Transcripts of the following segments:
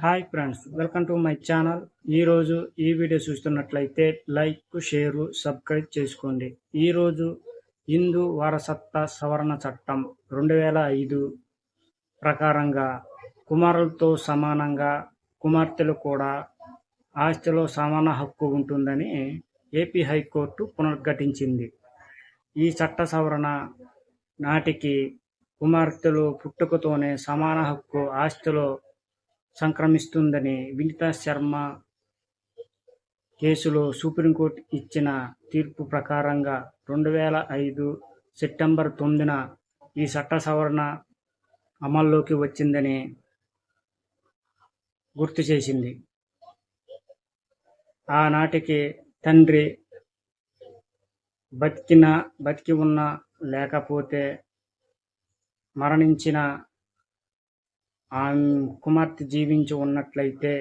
Hi friends, welcome to my channel. ఈరోజు ఈ video చూస్తున్నట్లయితే లైక్, షేరు, సబ్స్క్రైబ్ చేసుకోండి. ఈరోజు హిందూ వారసత్వ సవరణ చట్టం 2005 ప్రకారంగా కుమారులతో సమానంగా కుమార్తెలు కూడా ఆస్తిలో సమాన హక్కు ఉంటుందని ఏపీ హైకోర్టు పునరుద్ఘాటించింది. ఈ చట్ట సవరణ నాటికి కుమార్తెలు పుట్టుకతోనే సమాన హక్కు ఆస్తిలో సంక్రమిస్తుందని వినీతా శర్మ కేసులో సుప్రీంకోర్టు ఇచ్చిన తీర్పు ప్రకారంగా 2005 సెప్టెంబర్ 9న ఈ చట్ట సవరణ అమల్లోకి వచ్చిందని గుర్తు చేసింది. ఆనాటికి తండ్రి బతికి ఉన్నా లేకపోతే మరణించిన కుమార్తె జీవించి ఉన్నట్లయితే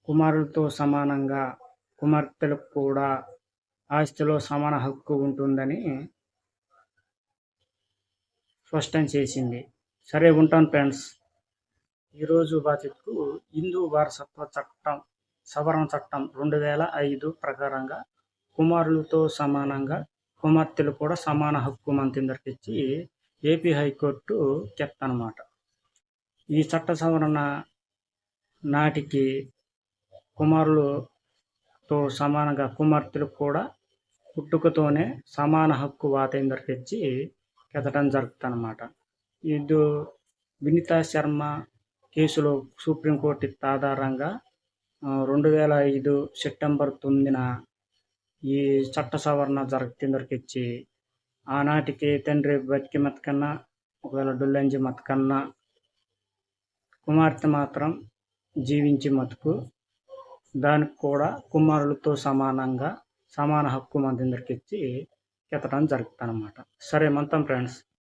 కుమారులతో సమానంగా కుమార్తెలకు కూడా ఆస్తిలో సమాన హక్కు ఉంటుందని స్పష్టం చేసింది. సరే, ఉంటాను ఫ్రెండ్స్. ఈరోజు బాధ్యతకు హిందూ వారసత్వ చట్టం సవరణ చట్టం 2005 ప్రకారంగా కుమారులతో సమానంగా కుమార్తెలు కూడా సమాన హక్కు మంత్రి ఇచ్చి ఏపీ హైకోర్టు చెప్తానమాట. ఈ చట్ట సవరణ నాటికి కుమారులతో సమానంగా కుమార్తెలకు కూడా పుట్టుకతోనే సమాన హక్కు వాటేందరికి ఇచ్చి కెతడం జరుగుతుందన్నమాట. ఇది వినీతా శర్మ కేసులో సుప్రీంకోర్టు ఆధారంగా 2005 సెప్టెంబర్ 9న ఈ చట్ట సవరణ జరుగుతుందరికి ఇచ్చి ఆనాటికి తండ్రి బతికి మతకన్నా ఒకవేళ డొల్లంజి మతకన్నా కుమార్తె మాత్రం జీవించి మతుకు దానికి కూడా కుమారులతో సమానంగా సమాన హక్కు మంత్రికి ఇచ్చి కెతడం జరుగుతుందన్నమాట. సరే, మంతం ఫ్రెండ్స్.